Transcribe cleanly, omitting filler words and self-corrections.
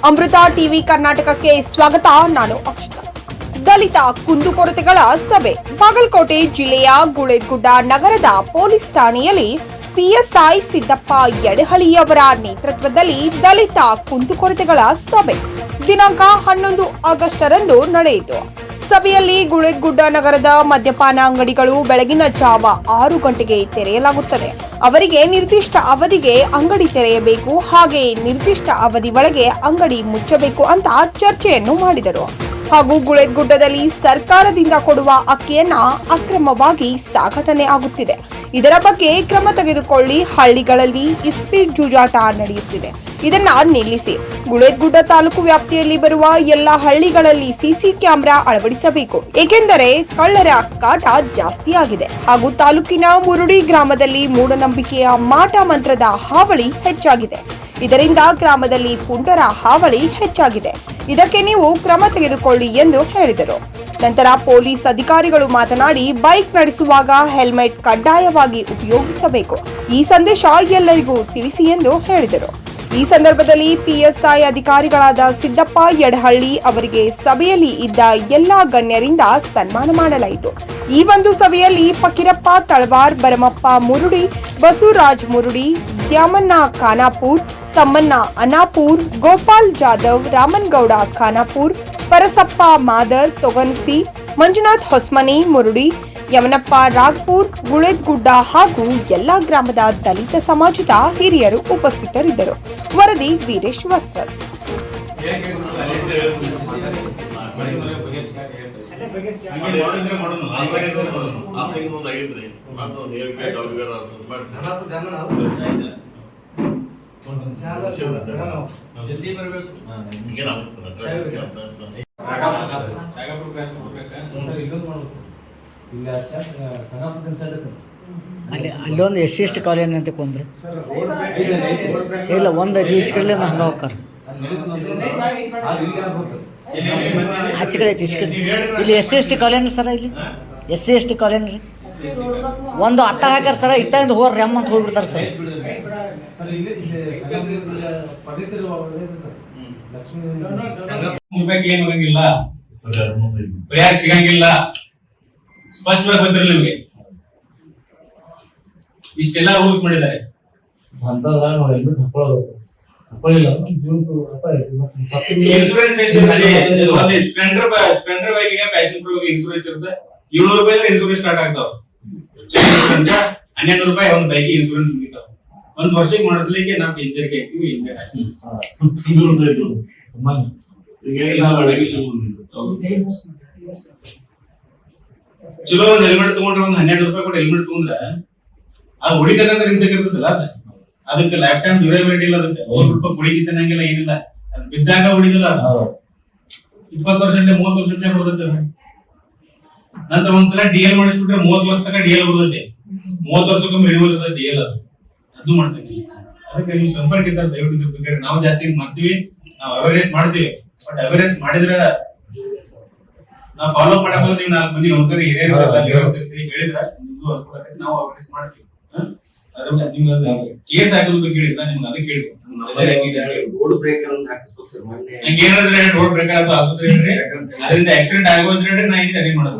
ಅಮೃತ TV ಕರ್ನಾಟಕಕ್ಕೆ ಸ್ವಾಗತ. ನಾನು ಅಕ್ಷತಾ. ದಲಿತ ಕುಂದುಕೊರತೆಗಳ ಸಭೆ. ಬಾಗಲಕೋಟೆ ಜಿಲ್ಲೆಯ ಗುಳೇದಗುಡ್ಡ ನಗರದ ಪೊಲೀಸ್ ಠಾಣೆಯಲ್ಲಿ ಪಿಎಸ್ಐ ಸಿದ್ದಪ್ಪ ಯಡಹಳ್ಳಿಯವರ ನೇತೃತ್ವದಲ್ಲಿ ದಲಿತ ಕುಂದುಕೊರತೆಗಳ ಸಭೆ ದಿನಾಂಕ 11 ಆಗಸ್ಟ್ರಂದು ನಡೆಯಿತು. ಸಭೆಯಲ್ಲಿ ಗುಳೇದಗುಡ್ಡ ನಗರದ ಮದ್ಯಪಾನ ಅಂಗಡಿಗಳು ಬೆಳಗಿನ ಜಾವ 6 ಗಂಟೆಗೆ ತೆರೆಯಲಾಗುತ್ತದೆ. ಅವರಿಗೆ ನಿರ್ದಿಷ್ಟ ಅವಧಿಗೆ ಅಂಗಡಿ ತೆರೆಯಬೇಕು, ಹಾಗೆ ನಿರ್ದಿಷ್ಟ ಅವಧಿ ಒಳಗೆ ಅಂಗಡಿ ಮುಚ್ಚಬೇಕು ಅಂತ ಚರ್ಚೆಯನ್ನು ಮಾಡಿದರು. ಹಾಗೂ ಗುಳೇದಗುಡ್ಡದಲ್ಲಿ ಸರ್ಕಾರದಿಂದ ಕೊಡುವ ಅಕ್ಕಿಯನ್ನ ಅಕ್ರಮವಾಗಿ ಸಾಗಾಟನೆ ಆಗುತ್ತಿದೆ. ಇದರ ಬಗ್ಗೆ ಕ್ರಮ ತೆಗೆದುಕೊಳ್ಳಿ. ಹಳ್ಳಿಗಳಲ್ಲಿ ಇಸ್ಪೀಟ್ ಜೂಜಾಟ ನಡೆಯುತ್ತಿದೆ. ಇದನ್ನ ನಿಲ್ಲಿಸಿ. ಗುಳೇದಗುಡ್ಡ ತಾಲೂಕು ವ್ಯಾಪ್ತಿಯಲ್ಲಿ ಬರುವ ಎಲ್ಲ ಹಳ್ಳಿಗಳಲ್ಲಿ ಸಿಸಿ ಕ್ಯಾಮೆರಾ ಅಳವಡಿಸಬೇಕು, ಏಕೆಂದರೆ ಕಳ್ಳರ ಕಾಟ ಜಾಸ್ತಿ ಆಗಿದೆ. ಹಾಗೂ ತಾಲೂಕಿನ ಮುರುಡಿ ಗ್ರಾಮದಲ್ಲಿ ಮೂಢನಂಬಿಕೆಯ ಮಾಟ ಮಂತ್ರದ ಹಾವಳಿ ಹೆಚ್ಚಾಗಿದೆ. ಇದರಿಂದ ಗ್ರಾಮದಲ್ಲಿ ಪುಂಡರ ಹಾವಳಿ ಹೆಚ್ಚಾಗಿದೆ. ಇದಕ್ಕೆ ನೀವು ಕ್ರಮ ತೆಗೆದುಕೊಳ್ಳಿ ಎಂದು ಹೇಳಿದರು. ನಂತರ ಪೊಲೀಸ್ ಅಧಿಕಾರಿಗಳು ಮಾತನಾಡಿ, ಬೈಕ್ ನಡೆಸುವಾಗ ಹೆಲ್ಮೆಟ್ ಕಡ್ಡಾಯವಾಗಿ ಉಪಯೋಗಿಸಬೇಕು. ಈ ಸಂದೇಶ ಎಲ್ಲರಿಗೂ ತಿಳಿಸಿ ಎಂದು ಹೇಳಿದರು. ಈ ಸಂದರ್ಭದಲ್ಲಿ ಪಿಎಸ್ಐ ಅಧಿಕಾರಿಗಳಾದ ಸಿದ್ದಪ್ಪ ಯಡಹಳ್ಳಿ ಅವರಿಗೆ ಸಭೆಯಲ್ಲಿ ಇದ್ದ ಎಲ್ಲಾ ಗಣ್ಯರಿಂದ ಸನ್ಮಾನ ಮಾಡಲಾಯಿತು. ಈ ಒಂದು ಸಭೆಯಲ್ಲಿ ಫಕೀರಪ್ಪ ತಳವಾರ್, ಭರಮಪ್ಪ ಮುರುಡಿ, ಬಸವರಾಜ್ ಮುರುಡಿ, ದ್ಯಾಮಣ್ಣ ಖಾನಾಪುರ್, ತಮ್ಮಣ್ಣ ಅನಾಪುರ್, ಗೋಪಾಲ್ ಜಾಧವ್, ರಾಮನ್ಗೌಡ ಖಾನಾಪುರ್, ಪರಸಪ್ಪ ಮಾದರ್ ತೊಗನ್ಸಿ, ಮಂಜುನಾಥ್ ಹೊಸ್ಮನಿ ಮುರುಡಿ, ಯಮನಪ್ಪ ರಾಗ್ಪುರ್, ಗುಳೇದಗುಡ್ಡ ಹಾಗೂ ಎಲ್ಲಾ ಗ್ರಾಮದ ದಲಿತ ಸಮಾಜದ ಹಿರಿಯರು ಉಪಸ್ಥಿತರಿದ್ದರು. ವರದಿ ವೀರೇಶ್ ವಸ್ತ್ರ. ಅಲ್ಲೊಂದು SC ಕಾಲೇಜ್ ಅಂತ ಕೊಂದ್ರು ಇಲ್ಲ, ಒಂದು ಈಚೆ ಕಡೆ ಹಂಗೆ ಹೋಗ್ತಾರ. ಆಚೆ ಕಡೆ ಐತಿ, ಈಚೆ ಕಡೆ ಇಲ್ಲಿ SC ಕಾಲೇಜ್ ಸರ. ಇಲ್ಲಿ SC ಕಾಲೇಜ್ ರೀ. ಒಂದು ಅತ್ತ ಹಾಕ್ಯಾರ ಸರ, ಇತ್ತಾಗಿಂದ ಹೋಗ್ರಿ ಅಮ್ಮ ಅಂತ ಹೋಗ್ಬಿಡ್ತಾರೆ ಸರ್. ಏನಾಗಂಗಿಲ್ಲ, ಪರಿಹಾರ ಸಿಗಂಗಿಲ್ಲ. ಸ್ಪಷ್ಟವಾಗಿ ಬಂದಿರಲಿ ನಿಮಗೆ. ಇಷ್ಟೆಲ್ಲ ರೂಲ್ಸ್ ಮಾಡಿದ್ದಾರೆ. Splendor bike passion pro insurance ಇರುತ್ತೆ. 700 ರೂಪಾಯಿ ಇನ್ಸೂರೆನ್ಸ್ ಸ್ಟಾರ್ಟ್ ಆಗ್ತಾವ. 1200 ರೂಪಾಯಿ ಒಂದು ಬೈಕ್ ಇನ್ಸೂರೆನ್ಸ್ ಮುಗಿತಾವ. ಒಂದ್ ವರ್ಷಕ್ಕೆ ಮಾಡಿಸ್ಲಿಕ್ಕೆ ನಾವು ಎಚ್ಚರಿಕೆ ಹಾಕ್ತಿವಿ. ಚಲೋ ಒಂದ್ ಹೆಲ್ಮೆಟ್ ತಗೊಂಡ್ರೆ ಒಂದ್ 12 ರೂಪಾಯಿ ಕೊಟ್ಟು ಹೆಲ್ಮೆಟ್ ತಗೊಂಡ್ರೆ ಅದು ಹೊಡಿತಕ್ಕಂತ ನಿಂತಿರ್ತಲ್ಲ, ಅದಕ್ಕೆ ಲೈಫ್ ಟೈಮ್ ಡ್ಯೂರೇಬಿಲಿಟಿ ಇಲ್ಲ. ಅದಕ್ಕೆ 1 ರೂಪಾಯಿ ಕುಡಿಕಿತ್ತಂಗಿಲ್ಲ, ಏನಿಲ್ಲ. ಅದು ಬಿದ್ದಾಗ ಹೊಡಿದಿಲ್ಲ. 20 ವರ್ಷ 30 ವರ್ಷ ಹೊಡೆದೈತೆ. ನಂತರ ಒಂದ್ಸಲ DL ಮಾಡಿಸ್ಬಿಟ್ರೆ 30 ವರ್ಷ ತನಕ DL ಬರ್ತೈತಿ. 30 ವರ್ಷಕ್ಕೊಮ್ಮೆ ರಿನ್ಯೂವಲ್ ಇರ್ತೈತಿ DL. ಅದು ಮಾಡ್ಸಂಗಿಲ್ಲ. ಅದಕ್ಕೆ ನೀವು ಸಂಪರ್ಕ ಇದ್ದಾಗ ದಯವಿಟ್ಟು ನಾವು ಜಾಸ್ತಿ ಮಾಡ್ತೀವಿ, ನಾವು ಅವೇರ್ನೆಸ್ ಮಾಡ್ತೀವಿ. ಬಟ್ ಅವೇರ್ನೆಸ್ ಮಾಡಿದ್ರೆ ನಾವು ಫಾಲೋ ಮಾಡಕ್ ಹೋದ್ರೆ ನೀವು 4 ಮಂದಿ ಹೋಗ್ತಾರೆ ಹಿರಿಯರು ಹೇಳಿದ್ರೆ ನಾವು ಅವೇರ್ನೆಸ್ ಮಾಡ್ತೀವಿ. ಕೇಸ್ ಹಾಕೋದ್ ಬಗ್ಗೆ ಹೇಳಿದ್ರೆ ನಿಮ್ಗೆ ಅದಕ್ಕೆ ಹೇಳಿ ರೋಡ್ ಬ್ರೇಕರ್ ಹಾಕಿಸ್ಬೇಕು ಸರ್. ಏನಾದ್ರೆ ರೋಡ್ ಬ್ರೇಕರ್ ಅದು ಆಗುದ್ರೆ ಹೇಳ್ರಿ, ಅದರಿಂದ ಆಕ್ಸಿಡೆಂಟ್ ಆಗೋದ್ರೆ ಹೇಳ್ರಿ, ನಾ ಇಲ್ಲಿ ಅರೇಂಜ್ ಮಾಡೋದು.